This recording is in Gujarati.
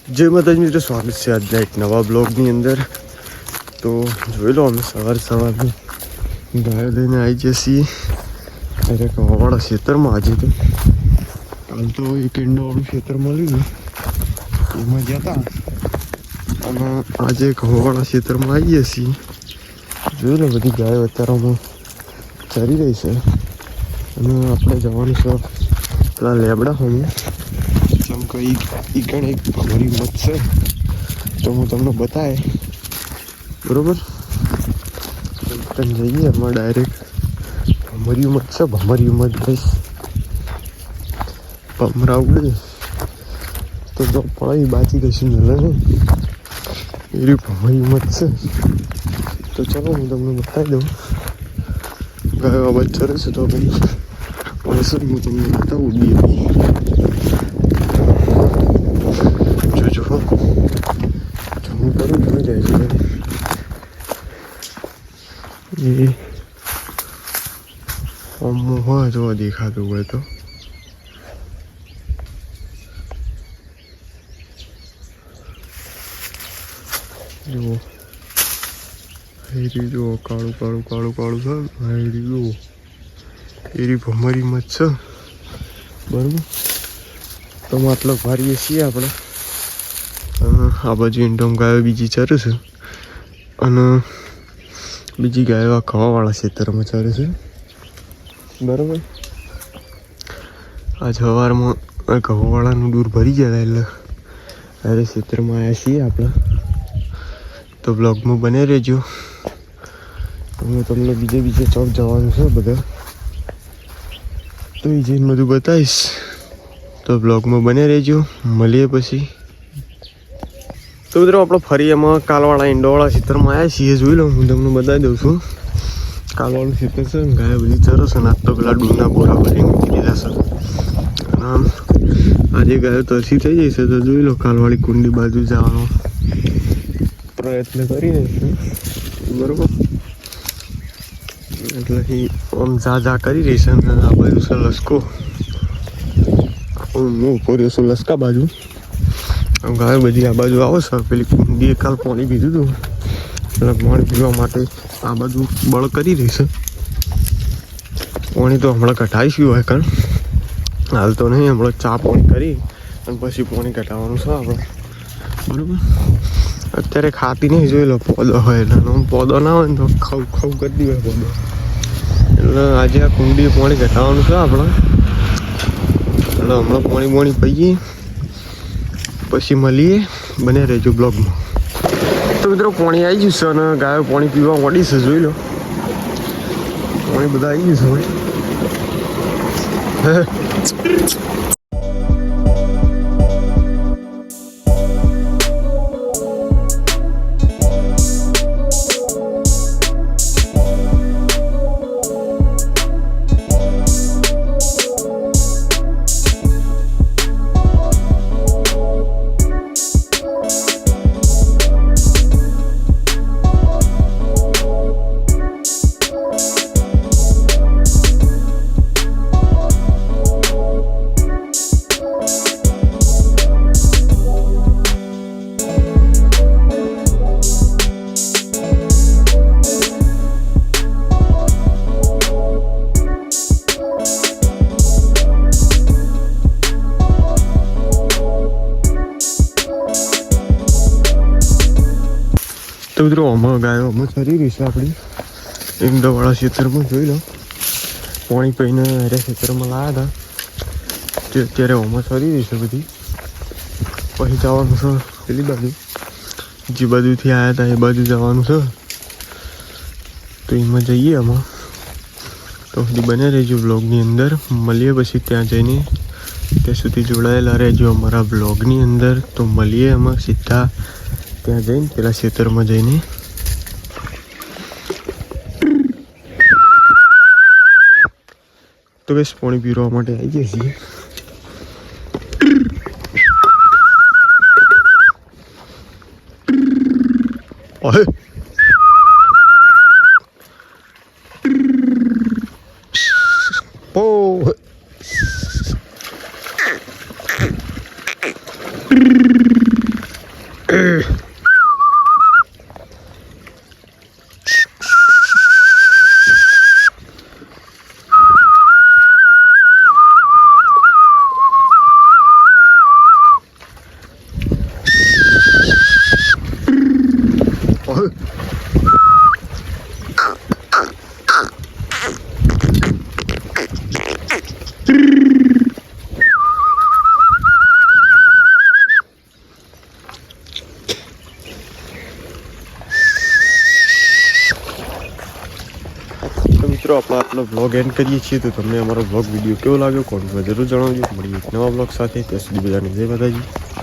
જય માતાજી મિત્રો, સ્વાગત છે આજના એક નવા બ્લોગની અંદર. તો જોઈ લો, અમે સવારમાં ગાયો લઈને આવી જઈએ છીએ દરેક હવાવાળા ખેતરમાં. આજે તો કાલ તો એક ઈંડાવાળું ખેતર મળ્યું એમાં ગયા હતા, અને આજે એક હવાવાળા ખેતરમાં આવીએ છીએ. જોઈ લો, બધી ગાયો અત્યારમાં ચરી રહી છે, અને આપણે જવાનું છે પેલા લેબડા હોમે. જેમ કે એ કણ એક ભમરી મત છે, તો હું તમને બતાવે બરોબર. તમે જઈએ એમાં ડાયરેક્ટ ભમરી મત છે. ભમરી મત ભાઈ ભમરા ઉડે તો જો પડાઈ બાચી કશી મળે ને એવી ભમરી મત છે. તો ચાલો હું તમને બતાવી દઉં. ગાયો અવાજ ચરે છે તો ભાઈ સર હું તમને બતાવું બી જોજો હું કરું તમે જાય છે એ અમુક હોય તો દેખાતું હોય તો જુઓ. હેરી જુઓ, કાળું કાળું કાળું કાળું છે. હેરી જુઓ, એરી ભમરી મત છે બરાબર. તો માટલો ભારીએ છીએ આપણે. આ બાજુ ઈંડોમ ગાયો બીજી ચરે છે, અને બીજી ગાયો આ ખવાવાળા ખેતરમાં ચરે છે બરાબર. આજ સવારમાં ઘઉંવાળાનું દૂર ભરી ગયા એટલે અરે ખેતરમાં આવ્યા છીએ આપણે. તો બ્લોગમાં બને રહેજો. હું તમને બીજે ચોક જવાનું છે બધા, તો એ જઈને બધું બતાવીશ. તો બ્લોગમાં બને રહેજો. મળીએ પછી. તો મિત્રો આપણે ફરી એમાં કાલવાળા ઈંડોવાળા ખેતરમાં આવ્યા છીએ. જોઈ લો, હું તમને બતાવી દઉં છું. કાલવાળું ખેતર છે, ગાય બધી ચરસ છે. નાખ તો પેલા ડૂના બોરા ભરી મૂકી દીધા છે. અને આજે ગાયો તરસી થઈ જશે તો જોઈ લો, કાલવાળી કુંડી બાજુ જવાનો પ્રયત્ન કરી રહીશું બરાબર. એટલે આમ જા કરી રહી છે. અને આ બાજુ છે લસકો. હું ઉભો રહ્યો છું લસકા બાજુ. ગાયો બધી આ બાજુ આવો છે. પેલી કુંડીએ કાલ પાણી પીધું હતું એટલે પાણી પીવા માટે આ બાજુ બળ કરી રહી છે. પાણી તો હમણાં કઢાવીશું હોય, કારણ હાલ તો નહીં. હમણાં ચા પાણી કરી અને પછી પાણી કઢાવવાનું છે આપણે બરાબર. અત્યારે ખાતી નહીં. જોઈ લો, પોદો હોય એટલે પોદો ના હોય ને તો ખવ કરતી હોય પોદો. એટલે આજે આ કુંડીએ પાણી કઢાવવાનું છે આપણે. એટલે હમણાં પાણી પીએ પછી મળીએ. બને રહેજો બ્લોગમાં. તો મિત્રો પાણી આવી ગયું છે અને ગાયો પાણી પીવા માંડી છે. જોઈ લો, પાણી બધા આવી ગયું છે. તો મિત્રો આમાં ગાયો આમાં ચરી રહી છે આપણી ઈંડોવાળા ખેતરમાં. જોઈ લો, પાણી પીને અરે ખેતરમાં લાવ્યા હતા તે અત્યારે આમાં ચરી રહી છે બધી. પછી જવાનું છે પેલી બાજુ, જે બાજુથી આવ્યા હતા એ બાજુ જવાનું છે. તો એમાં જઈએ આમાં. તો સુધી બને રહેજો બ્લોગની અંદર. મળીએ પછી ત્યાં જઈને. ત્યાં સુધી જોડાયેલા રહેજો અમારા બ્લોગની અંદર. તો મળીએ આમાં સીધા ત્યાં જઈને પેલા ખેતરમાં જઈને. તો બસ પાણી પીવા માટે આવી જઈએ છીએ. મિત્રો આપણે આટલો બ્લોગ એન્ડ કરીએ છીએ. તો તમને અમારો બ્લોગ વિડીયો કેવો લાગ્યો કોમેન્ટમાં જરૂર જણાવજો. મળીએ એક નવા બ્લોગ સાથે. ત્યાં સુધી બધાને જય માતાજી.